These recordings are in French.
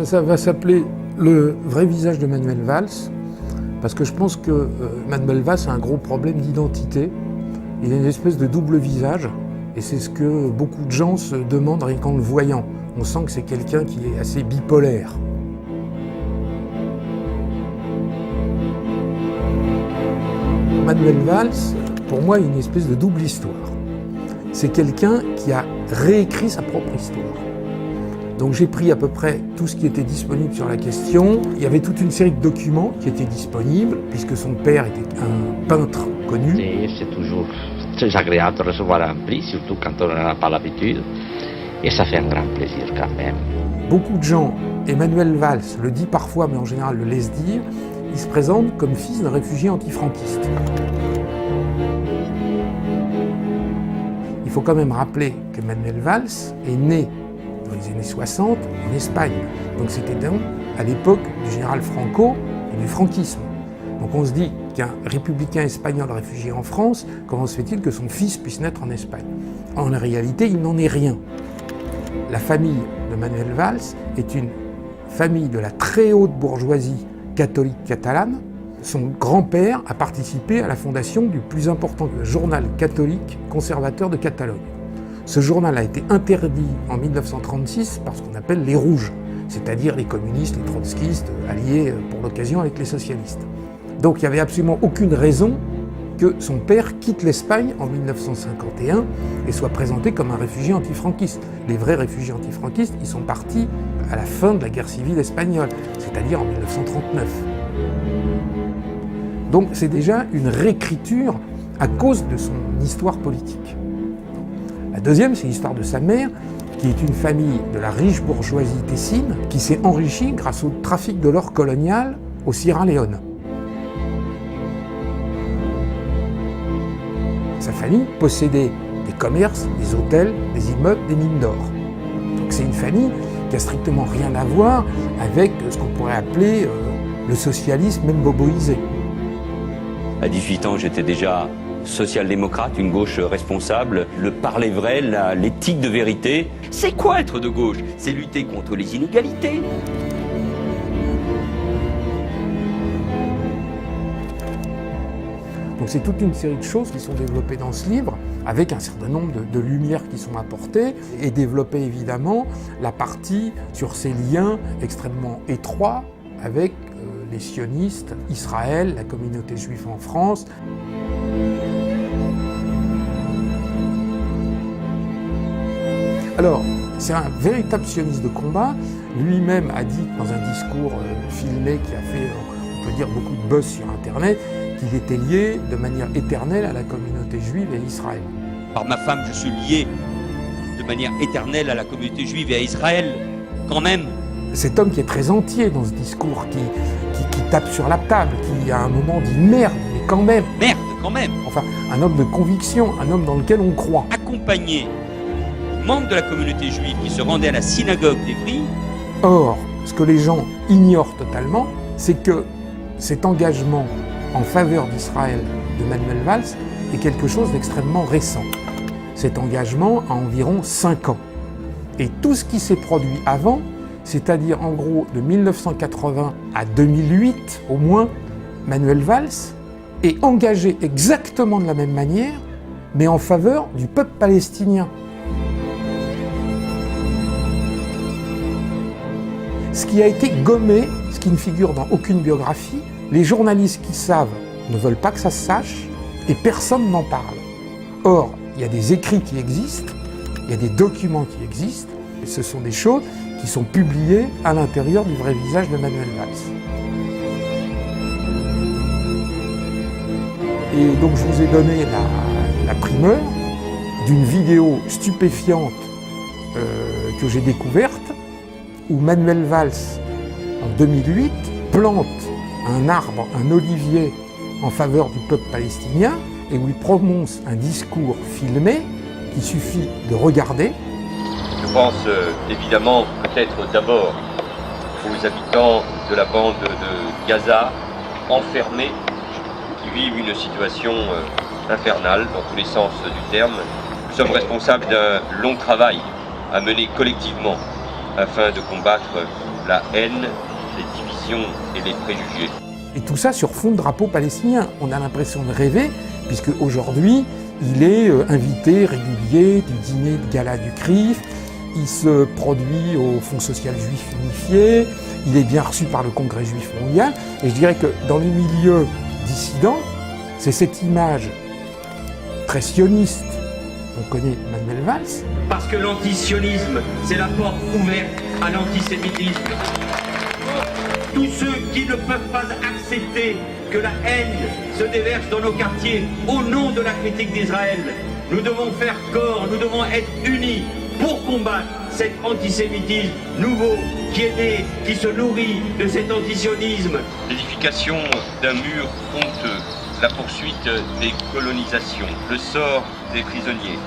Ça va s'appeler le vrai visage de Manuel Valls, parce que je pense que Manuel Valls a un gros problème d'identité. Il a une espèce de double visage, et c'est ce que beaucoup de gens se demandent rien qu'en le voyant. On sent que c'est quelqu'un qui est assez bipolaire. Manuel Valls, pour moi, a une espèce de double histoire. C'est quelqu'un qui a réécrit sa propre histoire. Donc j'ai pris à peu près tout ce qui était disponible sur la question. Il y avait toute une série de documents qui étaient disponibles, puisque son père était un peintre connu. C'est toujours très agréable de recevoir un prix, surtout quand on n'en a pas l'habitude. Et ça fait un grand plaisir quand même. Beaucoup de gens, Manuel Valls le dit parfois, mais en général le laisse dire, il se présente comme fils d'un réfugié antifranquiste. Il faut quand même rappeler que Manuel Valls est né dans les années 60 en Espagne. Donc c'était donc à l'époque du général Franco et du franquisme. Donc on se dit qu'un républicain espagnol réfugié en France, comment se fait-il que son fils puisse naître en Espagne? En réalité, il n'en est rien. La famille de Manuel Valls est une famille de la très haute bourgeoisie catholique catalane. Son grand-père a participé à la fondation du plus important journal catholique conservateur de Catalogne. Ce journal a été interdit en 1936 par ce qu'on appelle les Rouges, c'est-à-dire les communistes, les trotskistes, alliés pour l'occasion avec les socialistes. Donc il n'y avait absolument aucune raison que son père quitte l'Espagne en 1951 et soit présenté comme un réfugié antifranquiste. Les vrais réfugiés antifranquistes, ils sont partis à la fin de la guerre civile espagnole, c'est-à-dire en 1939. Donc c'est déjà une réécriture à cause de son histoire politique. La deuxième, c'est l'histoire de sa mère, qui est une famille de la riche bourgeoisie tessine, qui s'est enrichie grâce au trafic de l'or colonial au Sierra Leone. Sa famille possédait des commerces, des hôtels, des immeubles, des mines d'or. Donc c'est une famille qui a strictement rien à voir avec ce qu'on pourrait appeler le socialisme, même boboisé. À 18 ans, j'étais déjà social-démocrate, une gauche responsable, le parler vrai, l'éthique de vérité. C'est quoi être de gauche? C'est lutter contre les inégalités. Donc c'est toute une série de choses qui sont développées dans ce livre, avec un certain nombre de lumières qui sont apportées, et développer évidemment la partie sur ces liens extrêmement étroits avec les sionistes, Israël, la communauté juive en France. Alors, c'est un véritable sioniste de combat. Lui-même a dit dans un discours filmé qui a fait, on peut dire, beaucoup de buzz sur Internet, qu'il était lié de manière éternelle à la communauté juive et à Israël. Par ma femme, je suis lié de manière éternelle à la communauté juive et à Israël, quand même. Cet homme qui est très entier dans ce discours, qui tape sur la table, qui à un moment dit merde, mais quand même. Merde, quand même. Enfin, un homme de conviction, un homme dans lequel on croit. Accompagné membres de la communauté juive qui se rendaient à la synagogue d'Évry. Or, ce que les gens ignorent totalement, c'est que cet engagement en faveur d'Israël de Manuel Valls est quelque chose d'extrêmement récent. Cet engagement a environ 5 ans. Et tout ce qui s'est produit avant, c'est-à-dire en gros de 1980 à 2008 au moins, Manuel Valls est engagé exactement de la même manière, mais en faveur du peuple palestinien. Ce qui a été gommé, ce qui ne figure dans aucune biographie, les journalistes qui savent ne veulent pas que ça se sache et personne n'en parle. Or, il y a des écrits qui existent, il y a des documents qui existent, et ce sont des choses qui sont publiées à l'intérieur du vrai visage de Manuel Valls. Et donc je vous ai donné la primeur d'une vidéo stupéfiante que j'ai découverte, où Manuel Valls, en 2008, plante un arbre, un olivier, en faveur du peuple palestinien, et où il prononce un discours filmé qu'il suffit de regarder. Je pense évidemment peut-être d'abord aux habitants de la bande de Gaza, enfermés, qui vivent une situation infernale dans tous les sens du terme. Nous sommes responsables d'un long travail à mener collectivement afin de combattre la haine, les divisions et les préjugés. Et tout ça sur fond de drapeau palestinien. On a l'impression de rêver, puisque aujourd'hui, il est invité régulier du dîner de gala du CRIF, il se produit au Fonds social juif unifié, il est bien reçu par le Congrès juif mondial, et je dirais que dans les milieux dissidents, c'est cette image très sioniste, on connaît Manuel Valls. Parce que l'antisionisme, c'est la porte ouverte à l'antisémitisme. Tous ceux qui ne peuvent pas accepter que la haine se déverse dans nos quartiers au nom de la critique d'Israël, nous devons faire corps, nous devons être unis pour combattre cet antisémitisme nouveau qui est né, qui se nourrit de cet antisionisme. L'édification d'un mur honteux, la poursuite des colonisations, le sort des prisonniers,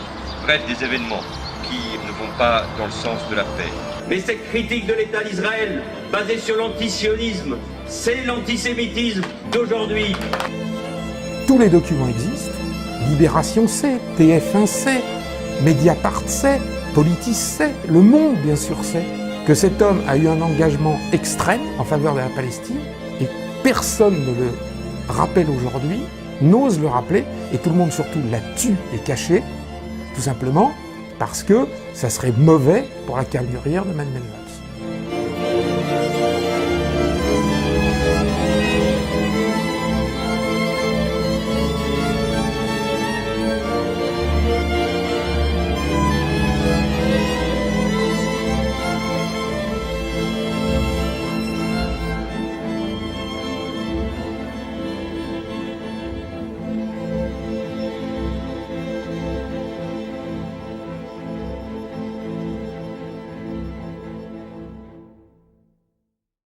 bref des événements qui ne vont pas dans le sens de la paix. Mais cette critique de l'État d'Israël, basée sur l'antisionisme, c'est l'antisémitisme d'aujourd'hui. Tous les documents existent, Libération sait, TF1 sait, Mediapart sait, Politis sait, Le Monde bien sûr sait, que cet homme a eu un engagement extrême en faveur de la Palestine, et personne ne le rappelle aujourd'hui, n'ose le rappeler, et tout le monde surtout la tue et caché, tout simplement parce que ça serait mauvais pour la carrière de Manuel Valls.